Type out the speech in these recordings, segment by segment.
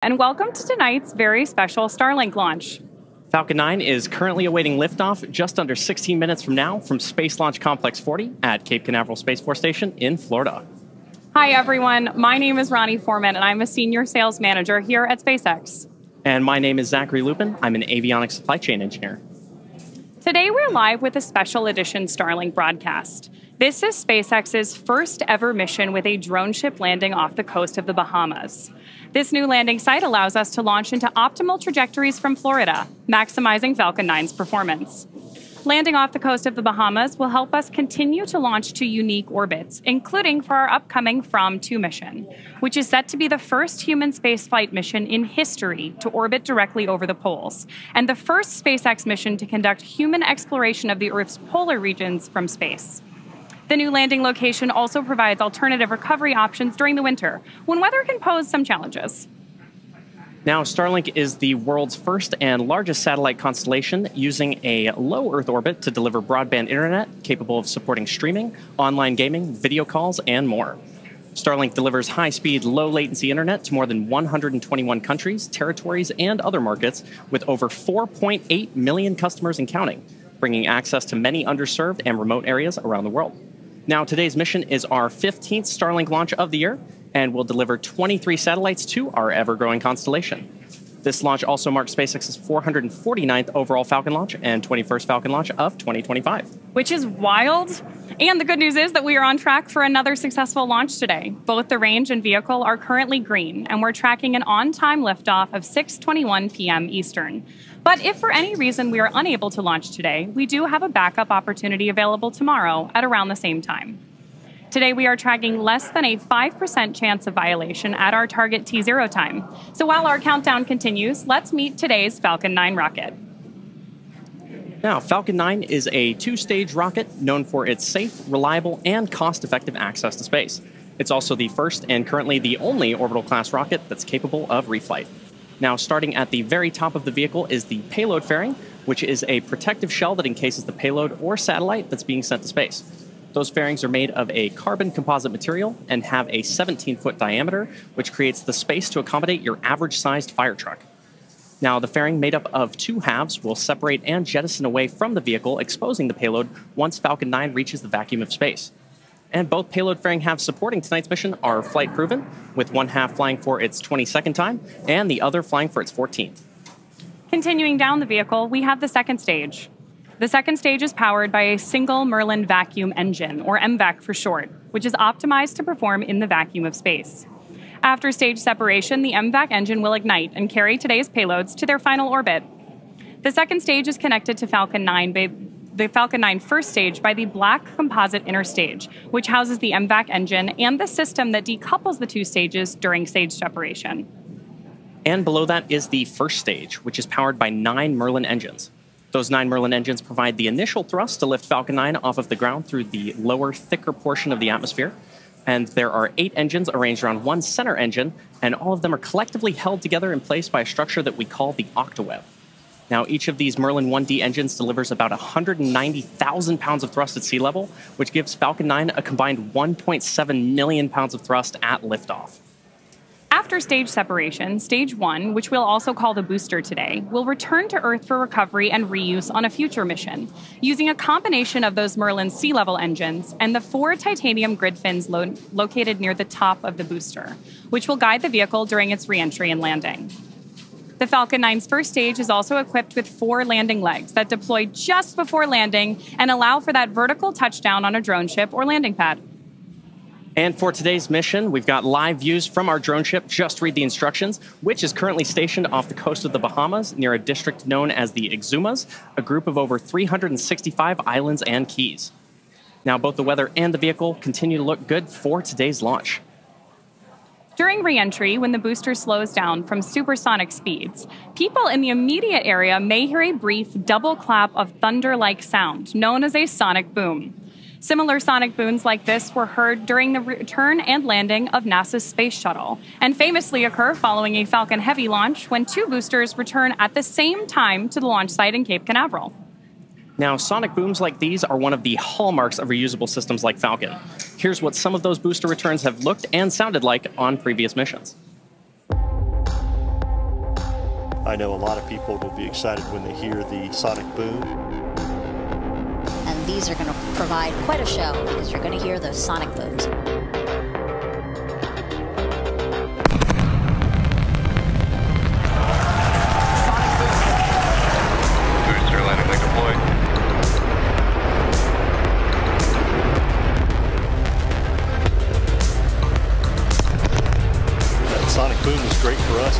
And welcome to tonight's very special Starlink launch. Falcon 9 is currently awaiting liftoff just under 16 minutes from now from Space Launch Complex 40 at Cape Canaveral Space Force Station in Florida. Hi, everyone. My name is Ronnie Foreman, and I'm a senior sales manager here at SpaceX. And my name is Zachary Lupin. I'm an avionics supply chain engineer. Today, we're live with a special edition Starlink broadcast. This is SpaceX's first ever mission with a drone ship landing off the coast of the Bahamas. This new landing site allows us to launch into optimal trajectories from Florida, maximizing Falcon 9's performance. Landing off the coast of the Bahamas will help us continue to launch to unique orbits, including for our upcoming From-2 mission, which is set to be the first human spaceflight mission in history to orbit directly over the poles, and the first SpaceX mission to conduct human exploration of the Earth's polar regions from space. The new landing location also provides alternative recovery options during the winter, when weather can pose some challenges. Now, Starlink is the world's first and largest satellite constellation using a low Earth orbit to deliver broadband internet capable of supporting streaming, online gaming, video calls, and more. Starlink delivers high-speed, low-latency internet to more than 121 countries, territories, and other markets with over 4.8 million customers and counting, bringing access to many underserved and remote areas around the world. Now, today's mission is our 15th Starlink launch of the year, and will deliver 23 satellites to our ever-growing constellation. This launch also marks SpaceX's 449th overall Falcon launch and 21st Falcon launch of 2025. Which is wild. And the good news is that we are on track for another successful launch today. Both the range and vehicle are currently green, and we're tracking an on-time liftoff of 6:21 p.m. Eastern. But if for any reason we are unable to launch today, we do have a backup opportunity available tomorrow at around the same time. Today, we are tracking less than a 5% chance of violation at our target T0 time. So while our countdown continues, let's meet today's Falcon 9 rocket. Now, Falcon 9 is a two-stage rocket known for its safe, reliable, and cost-effective access to space. It's also the first and currently the only orbital-class rocket that's capable of reflight. Now, starting at the very top of the vehicle is the payload fairing, which is a protective shell that encases the payload or satellite that's being sent to space. Those fairings are made of a carbon composite material and have a 17-foot diameter, which creates the space to accommodate your average-sized fire truck. Now, the fairing, made up of two halves, will separate and jettison away from the vehicle, exposing the payload once Falcon 9 reaches the vacuum of space. And both payload fairing halves supporting tonight's mission are flight-proven, with one half flying for its 22nd time and the other flying for its 14th. Continuing down the vehicle, we have the second stage. The second stage is powered by a single Merlin vacuum engine, or MVAC for short, which is optimized to perform in the vacuum of space. After stage separation, the MVAC engine will ignite and carry today's payloads to their final orbit. The second stage is connected to Falcon 9 the Falcon 9 first stage by the black composite inner stage, which houses the MVAC engine and the system that decouples the two stages during stage separation. And below that is the first stage, which is powered by 9 Merlin engines. Those 9 Merlin engines provide the initial thrust to lift Falcon 9 off of the ground through the lower, thicker portion of the atmosphere. And there are 8 engines arranged around one center engine, and all of them are collectively held together in place by a structure that we call the octaweb. Now, each of these Merlin 1D engines delivers about 190,000 pounds of thrust at sea level, which gives Falcon 9 a combined 1.7 million pounds of thrust at liftoff. After stage separation, stage 1, which we'll also call the booster today, will return to Earth for recovery and reuse on a future mission, using a combination of those Merlin sea-level engines and the 4 titanium grid fins located near the top of the booster, which will guide the vehicle during its re-entry and landing. The Falcon 9's first stage is also equipped with 4 landing legs that deploy just before landing and allow for that vertical touchdown on a drone ship or landing pad. And for today's mission, we've got live views from our drone ship, Just Read the Instructions, which is currently stationed off the coast of the Bahamas near a district known as the Exumas, a group of over 365 islands and keys. Now, both the weather and the vehicle continue to look good for today's launch. During re-entry, when the booster slows down from supersonic speeds, people in the immediate area may hear a brief double clap of thunder-like sound, known as a sonic boom. Similar sonic booms like this were heard during the return and landing of NASA's space shuttle, and famously occur following a Falcon Heavy launch when 2 boosters return at the same time to the launch site in Cape Canaveral. Now, sonic booms like these are one of the hallmarks of reusable systems like Falcon. Here's what some of those booster returns have looked and sounded like on previous missions. I know a lot of people will be excited when they hear the sonic boom. And these are going to provide quite a show because you're going to hear those sonic booms. Booster landing leg deployed. That sonic boom is great for us.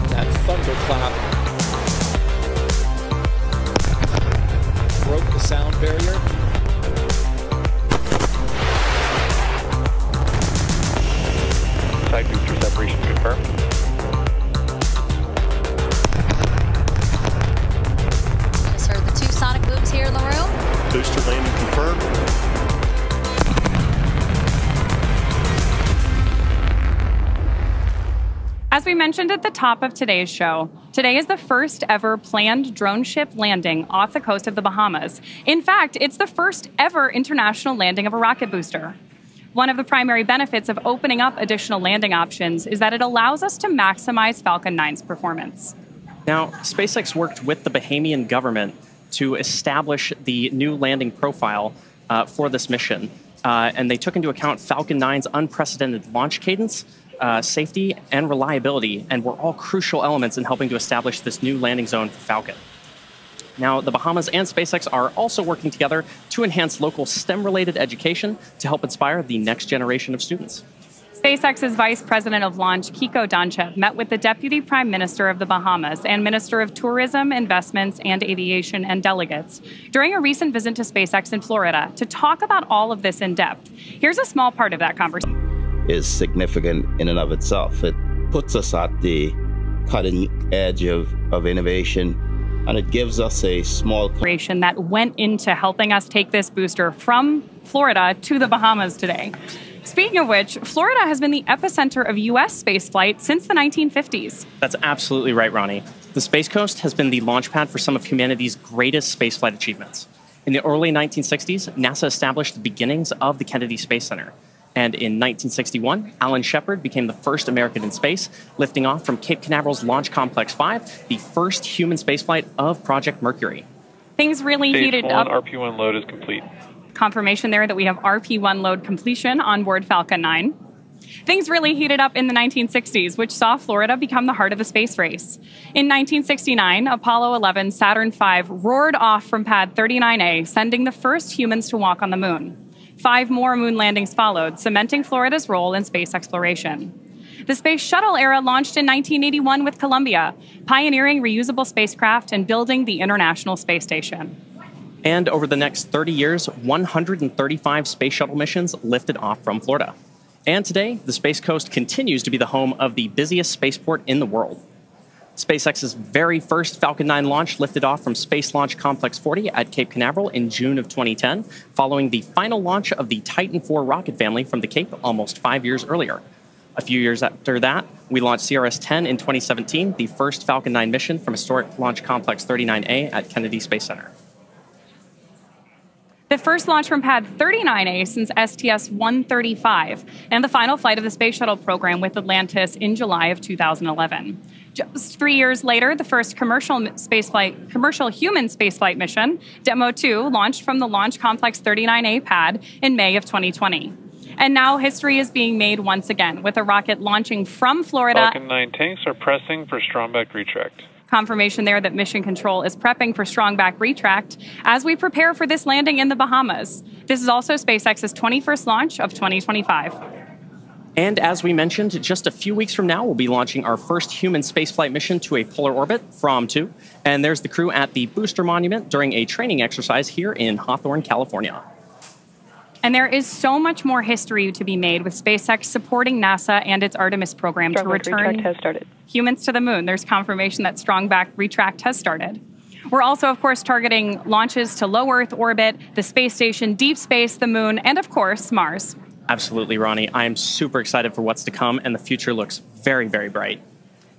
That thunderclap broke the sound barrier. Side booster separation confirmed. Just heard the two sonic booms here in the room. Booster landing confirmed. As we mentioned at the top of today's show, today is the first ever planned drone ship landing off the coast of the Bahamas. In fact, it's the first ever international landing of a rocket booster. One of the primary benefits of opening up additional landing options is that it allows us to maximize Falcon 9's performance. Now, SpaceX worked with the Bahamian government to establish the new landing profile for this mission, and they took into account Falcon 9's unprecedented launch cadence, safety, and reliability, and were all crucial elements in helping to establish this new landing zone for Falcon. Now, the Bahamas and SpaceX are also working together to enhance local STEM-related education to help inspire the next generation of students. SpaceX's Vice President of Launch, Kiko Donchev, met with the Deputy Prime Minister of the Bahamas and Minister of Tourism, Investments, and Aviation and delegates during a recent visit to SpaceX in Florida to talk about all of this in depth. Here's a small part of that conversation. Is significant in and of itself. It puts us at the cutting edge of innovation, and it gives us a small that went into helping us take this booster from Florida to the Bahamas today. Speaking of which, Florida has been the epicenter of U.S. spaceflight since the 1950s. That's absolutely right, Ronnie. The Space Coast has been the launch pad for some of humanity's greatest spaceflight achievements. In the early 1960s, NASA established the beginnings of the Kennedy Space Center. And in 1961, Alan Shepard became the first American in space, lifting off from Cape Canaveral's Launch Complex 5, the first human spaceflight of Project Mercury. Things really heated up. RP1 load is complete. Confirmation there that we have RP1 load completion on board Falcon 9. Things really heated up in the 1960s, which saw Florida become the heart of the space race. In 1969, Apollo 11 Saturn V roared off from Pad 39A, sending the first humans to walk on the moon. 5 more moon landings followed, cementing Florida's role in space exploration. The space shuttle era launched in 1981 with Columbia, pioneering reusable spacecraft and building the International Space Station. And over the next 30 years, 135 space shuttle missions lifted off from Florida. And today, the Space Coast continues to be the home of the busiest spaceport in the world. SpaceX's very first Falcon 9 launch lifted off from Space Launch Complex 40 at Cape Canaveral in June of 2010, following the final launch of the Titan IV rocket family from the Cape almost 5 years earlier. A few years after that, we launched CRS-10 in 2017, the first Falcon 9 mission from historic Launch Complex 39A at Kennedy Space Center. The first launch from Pad 39A since STS-135, and the final flight of the Space Shuttle program with Atlantis in July of 2011. Just 3 years later, the first commercial human spaceflight mission, Demo 2, launched from the Launch Complex 39A pad in May of 2020. And now history is being made once again, with a rocket launching from Florida. Falcon 9 tanks are pressing for strong back retract. Confirmation there that Mission Control is prepping for strong back retract as we prepare for this landing in the Bahamas. This is also SpaceX's 21st launch of 2025. And as we mentioned, just a few weeks from now, we'll be launching our first human spaceflight mission to a polar orbit from 2. And there's the crew at the Booster Monument during a training exercise here in Hawthorne, California. And there is so much more history to be made with SpaceX supporting NASA and its Artemis program to return humans to the moon. There's confirmation that strong back retract has started. We're also, of course, targeting launches to low Earth orbit, the space station, deep space, the moon, and, of course, Mars. Absolutely, Ronnie. I am super excited for what's to come, and the future looks very, very bright.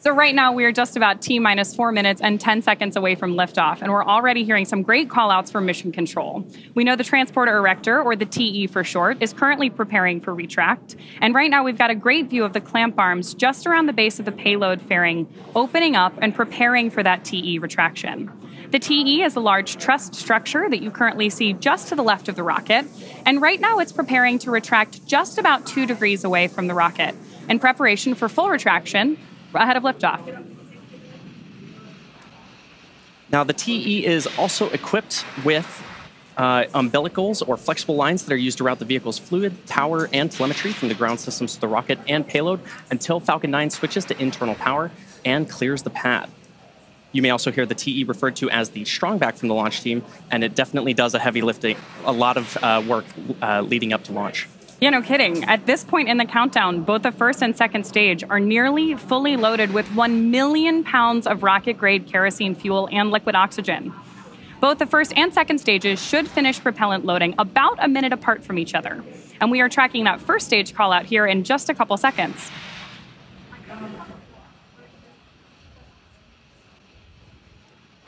So right now we are just about T-minus 4 minutes and 10 seconds away from liftoff, and we're already hearing some great call-outs from mission control. We know the transporter erector, or the TE for short, is currently preparing for retract, and right now we've got a great view of the clamp arms just around the base of the payload fairing, opening up and preparing for that TE retraction. The TE is a large trussed structure that you currently see just to the left of the rocket, and right now it's preparing to retract just about 2 degrees away from the rocket, in preparation for full retraction ahead of liftoff. Now, the TE is also equipped with umbilicals or flexible lines that are used to route the vehicle's fluid, power, and telemetry from the ground systems to the rocket and payload until Falcon 9 switches to internal power and clears the pad. You may also hear the TE referred to as the strongback from the launch team, and it definitely does a heavy lifting, a lot of work leading up to launch. Yeah, no kidding. At this point in the countdown, both the first and second stage are nearly fully loaded with 1 million pounds of rocket-grade kerosene fuel and liquid oxygen. Both the first and second stages should finish propellant loading about a minute apart from each other. And we are tracking that first stage call out here in just a couple seconds.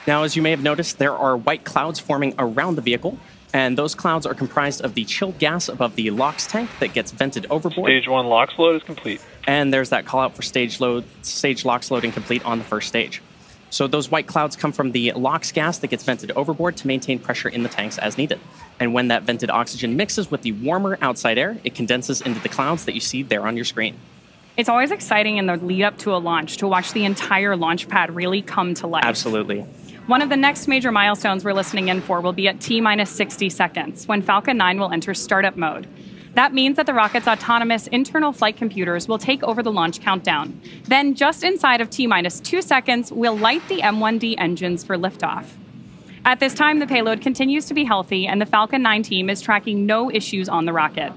Now, as you may have noticed, there are white clouds forming around the vehicle, and those clouds are comprised of the chilled gas above the LOX tank that gets vented overboard. Stage 1 LOX load is complete. And there's that call out for stage LOX loading complete on the first stage. So those white clouds come from the LOX gas that gets vented overboard to maintain pressure in the tanks as needed. And when that vented oxygen mixes with the warmer outside air, it condenses into the clouds that you see there on your screen. It's always exciting in the lead up to a launch to watch the entire launch pad really come to life. Absolutely. One of the next major milestones we're listening in for will be at T-minus 60 seconds, when Falcon 9 will enter startup mode. That means that the rocket's autonomous internal flight computers will take over the launch countdown. Then, just inside of T-minus 2 seconds, we'll light the M1D engines for liftoff. At this time, the payload continues to be healthy, and the Falcon 9 team is tracking no issues on the rocket.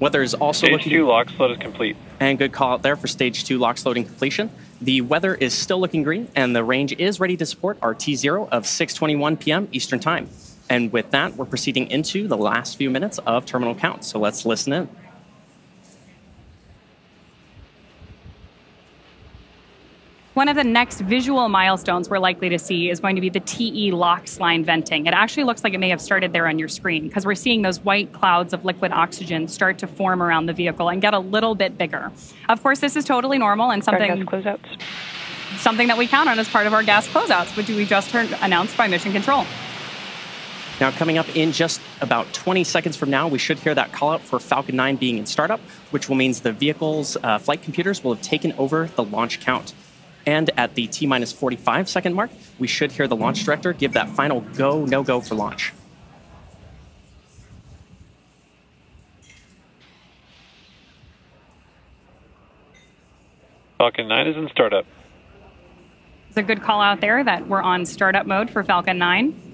Weather is also Stage looking... 2 LOX load is complete. And good call out there for Stage 2 LOX loading completion. The weather is still looking green, and the range is ready to support our T0 of 6:21 p.m. Eastern Time. And with that, we're proceeding into the last few minutes of terminal count. So let's listen in. One of the next visual milestones we're likely to see is going to be the TE LOX line venting. It actually looks like it may have started there on your screen because we're seeing those white clouds of liquid oxygen start to form around the vehicle and get a little bit bigger. Of course, this is totally normal and something that we count on as part of our gas closeouts, which we just heard announced by Mission Control. Now, coming up in just about 20 seconds from now, we should hear that call out for Falcon 9 being in startup, which will mean the vehicle's flight computers will have taken over the launch count. And at the T-minus 45 second mark, we should hear the launch director give that final go, no-go for launch. Falcon 9 is in startup. It's a good call out there that we're on startup mode for Falcon 9.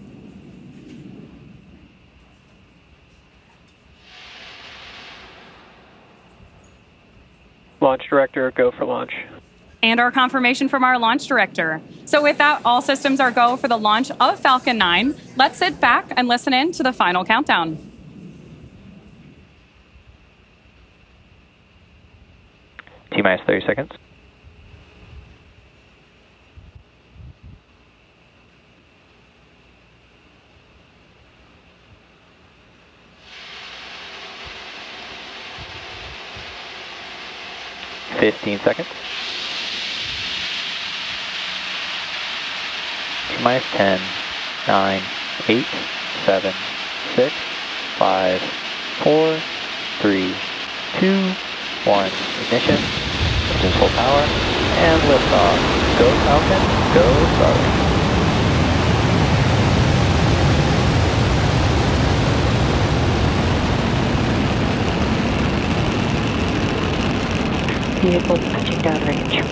Launch director, go for launch. And our confirmation from our launch director. So with that, all systems are go for the launch of Falcon 9. Let's sit back and listen in to the final countdown. T-minus 30 seconds. Fifteen seconds. T-minus 10, 9, 8, 7, 6, 5, 4, 3, 2, 1. Ignition, engines full power, and liftoff. Go Falcon, go Starlink. Vehicle touching down range.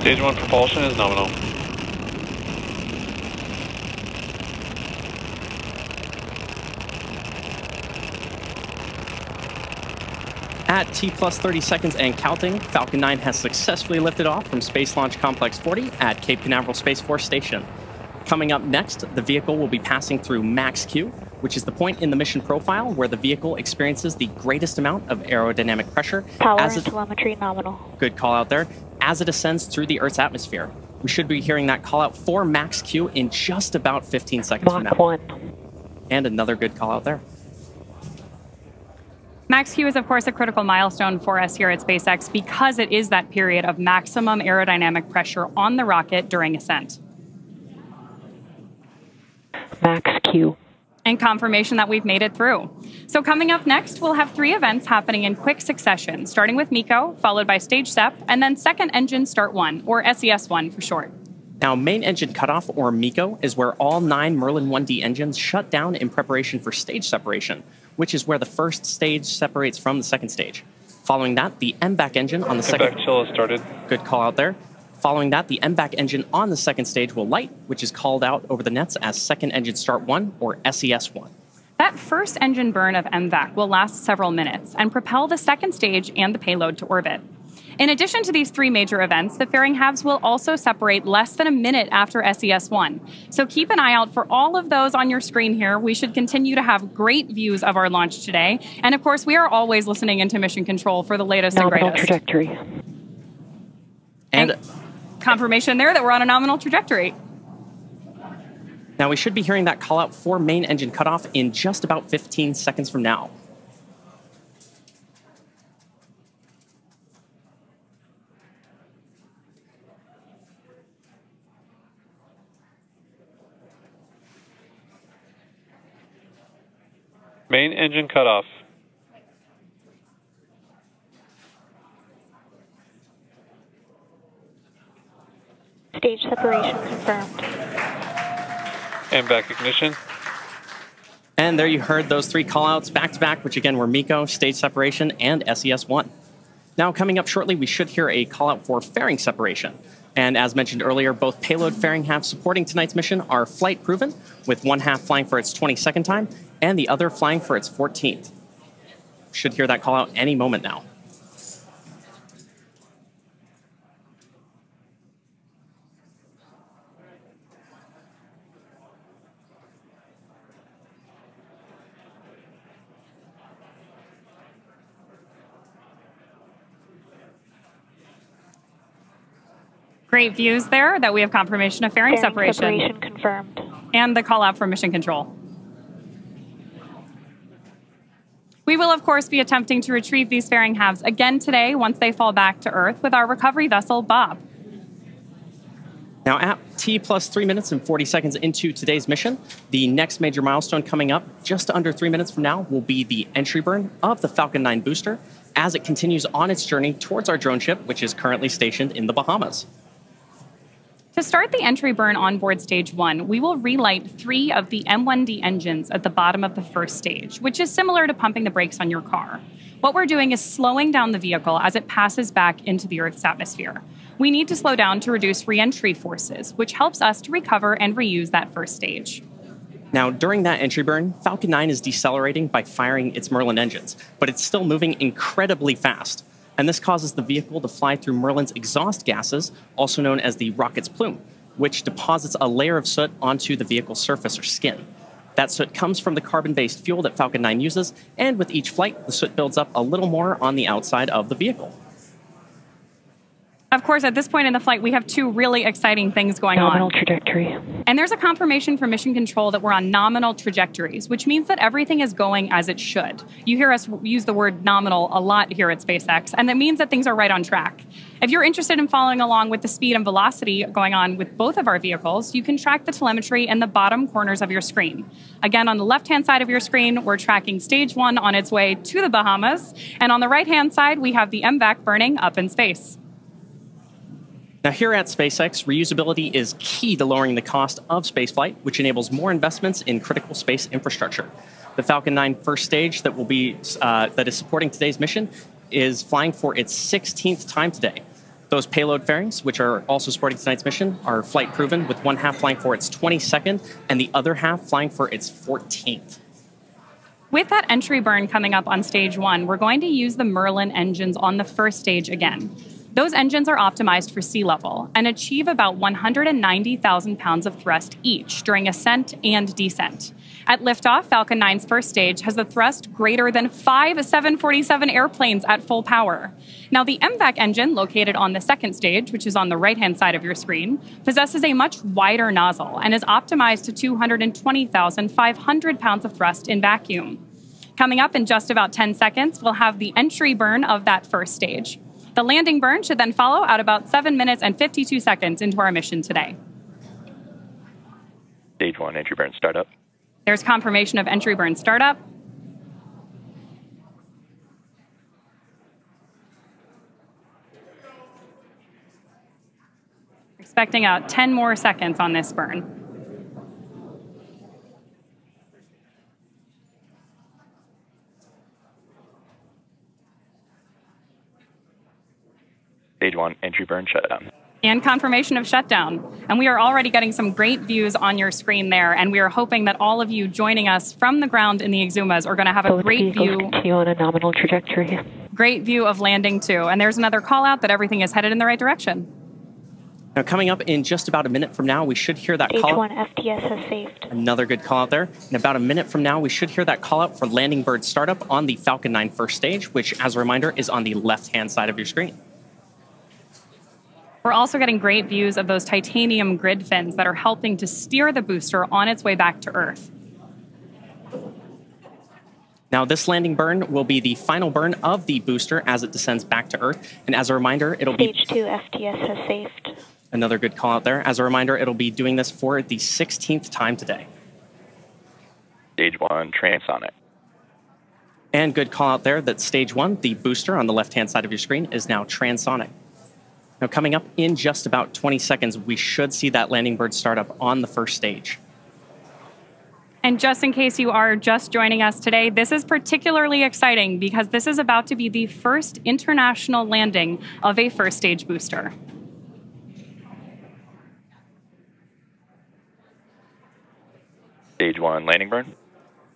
Stage 1 propulsion is nominal. At T-plus 30 seconds and counting, Falcon 9 has successfully lifted off from Space Launch Complex 40 at Cape Canaveral Space Force Station. Coming up next, the vehicle will be passing through Max Q, which is the point in the mission profile where the vehicle experiences the greatest amount of aerodynamic pressure. Power and telemetry nominal. Good call out there. As it ascends through the Earth's atmosphere. We should be hearing that call out for max Q in just about 15 seconds from now. Mach 1. And another good call out there. Max Q is, of course, a critical milestone for us here at SpaceX because it is that period of maximum aerodynamic pressure on the rocket during ascent. Max Q. And confirmation that we've made it through. So coming up next, we'll have 3 events happening in quick succession, starting with MECO, followed by Stage SEP, and then Second Engine Start 1, or SES-1 for short. Now, main engine cutoff, or MECO, is where all 9 Merlin 1D engines shut down in preparation for stage separation, which is where the first stage separates from the second stage. Following that, the MVAC engine on the second... MVAC chill has started. Good call out there. Following that, the MVAC engine on the second stage will light, which is called out over the nets as Second Engine Start 1, or SES-1. That first engine burn of MVAC will last several minutes and propel the second stage and the payload to orbit. In addition to these 3 major events, the fairing halves will also separate less than a minute after SES-1. So keep an eye out for all of those on your screen here. We should continue to have great views of our launch today. And of course, we are always listening into Mission Control for the latest and greatest. Trajectory. And confirmation there that we're on a nominal trajectory. now we should be hearing that call out for main engine cutoff in just about 15 seconds from now. Main engine cutoff. Stage separation confirmed. MVAC ignition. And there you heard those 3 callouts back to back, which again were MECO, stage separation, and SES-1. Now coming up shortly, we should hear a callout for fairing separation. And as mentioned earlier, both payload fairing halves supporting tonight's mission are flight proven, with one half flying for its 22nd time and the other flying for its 14th. Should hear that callout any moment now. Great views there that we have confirmation of fairing separation. Separation confirmed. And the call out for Mission Control. We will, of course, be attempting to retrieve these fairing halves again today once they fall back to Earth with our recovery vessel, Bob. Now, at T plus 3 minutes and 40 seconds into today's mission, the next major milestone coming up just under 3 minutes from now will be the entry burn of the Falcon 9 booster as it continues on its journey towards our drone ship, which is currently stationed in the Bahamas. To start the entry burn on board Stage 1, we will relight 3 of the M1D engines at the bottom of the first stage, which is similar to pumping the brakes on your car. What we're doing is slowing down the vehicle as it passes back into the Earth's atmosphere. We need to slow down to reduce re-entry forces, which helps us to recover and reuse that first stage. Now, during that entry burn, Falcon 9 is decelerating by firing its Merlin engines, but it's still moving incredibly fast. And this causes the vehicle to fly through Merlin's exhaust gases, also known as the rocket's plume, which deposits a layer of soot onto the vehicle's surface or skin. That soot comes from the carbon-based fuel that Falcon 9 uses, and with each flight, the soot builds up a little more on the outside of the vehicle. Of course, at this point in the flight, we have 2 really exciting things going on. Nominal trajectory. And there's a confirmation from Mission Control that we're on nominal trajectories, which means that everything is going as it should. You hear us use the word nominal a lot here at SpaceX, and that means that things are right on track. If you're interested in following along with the speed and velocity going on with both of our vehicles, you can track the telemetry in the bottom corners of your screen. Again, on the left-hand side of your screen, we're tracking Stage 1 on its way to the Bahamas, and on the right-hand side, we have the MVAC burning up in space. Now, here at SpaceX, reusability is key to lowering the cost of spaceflight, which enables more investments in critical space infrastructure. The Falcon 9 first stage that is supporting today's mission is flying for its 16th time today. Those payload fairings, which are also supporting tonight's mission, are flight proven, with one half flying for its 22nd and the other half flying for its 14th. With that entry burn coming up on Stage 1, we're going to use the Merlin engines on the first stage again. Those engines are optimized for sea level and achieve about 190,000 pounds of thrust each during ascent and descent. At liftoff, Falcon 9's first stage has a thrust greater than 5 747 airplanes at full power. Now, the MVAC engine, located on the second stage, which is on the right-hand side of your screen, possesses a much wider nozzle and is optimized to 220,500 pounds of thrust in vacuum. Coming up in just about 10 seconds, we'll have the entry burn of that first stage. The landing burn should then follow at about 7 minutes and 52 seconds into our mission today. Stage 1, entry burn startup. There's confirmation of entry burn startup. Expecting out 10 more seconds on this burn. Stage 1, entry burn shutdown. And confirmation of shutdown. And we are already getting some great views on your screen there, and we are hoping that all of you joining us from the ground in the Exumas are going to have a great view. Continue on a nominal trajectory. Great view of landing too. And there's another call out that everything is headed in the right direction. Now, coming up in just about a minute from now, we should hear that Stage call. 1 FTS has saved. Another good call out there. In about a minute from now, we should hear that call out for landing bird startup on the Falcon 9 first stage, which, as a reminder, is on the left-hand side of your screen. We're also getting great views of those titanium grid fins that are helping to steer the booster on its way back to Earth. Now, this landing burn will be the final burn of the booster as it descends back to Earth. And as a reminder, it'll be... Stage 2 FTS has saved. Another good call out there. As a reminder, it'll be doing this for the 16th time today. Stage 1, transonic. And good call out there that stage 1, the booster on the left-hand side of your screen, is now transonic. Now, coming up in just about 20 seconds, we should see that landing bird startup on the first stage. And just in case you are just joining us today, this is particularly exciting because this is about to be the first international landing of a first stage booster. Stage 1, landing burn.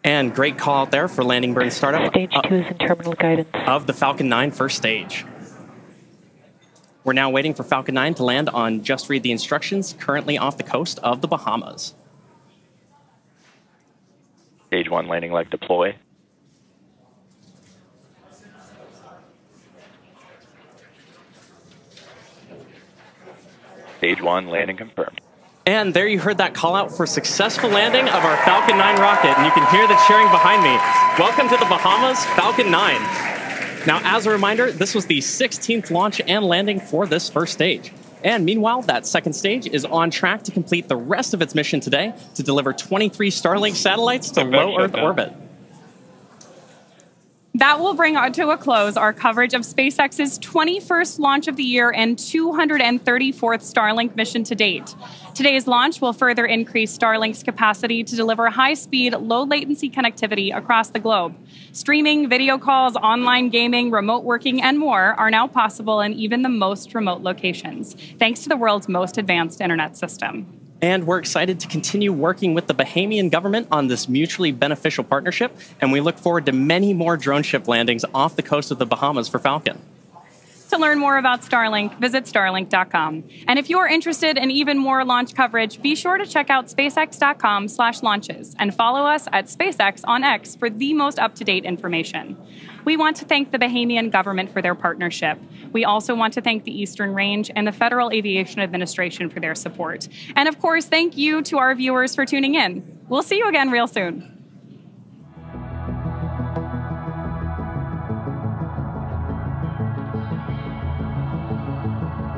And great call out there for landing burn startup. Stage 2 is in terminal guidance. Of the Falcon 9 first stage. We're now waiting for Falcon 9 to land on Just Read the Instructions, currently off the coast of the Bahamas. Stage 1, landing leg deploy. Stage 1, landing confirmed. And there you heard that call out for successful landing of our Falcon 9 rocket, and you can hear the cheering behind me. Welcome to the Bahamas, Falcon 9. Now, as a reminder, this was the 16th launch and landing for this first stage. And meanwhile, that second stage is on track to complete the rest of its mission today to deliver 23 Starlink satellites to low Earth orbit. That will bring to a close our coverage of SpaceX's 21st launch of the year and 234th Starlink mission to date. Today's launch will further increase Starlink's capacity to deliver high-speed, low-latency connectivity across the globe. Streaming, video calls, online gaming, remote working, and more are now possible in even the most remote locations, thanks to the world's most advanced internet system. And we're excited to continue working with the Bahamian government on this mutually beneficial partnership, and we look forward to many more drone ship landings off the coast of the Bahamas for Falcon. To learn more about Starlink, visit starlink.com. And if you're interested in even more launch coverage, be sure to check out spacex.com/launches and follow us at SpaceX on X for the most up-to-date information. We want to thank the Bahamian government for their partnership. We also want to thank the Eastern Range and the Federal Aviation Administration for their support. And of course, thank you to our viewers for tuning in. We'll see you again real soon.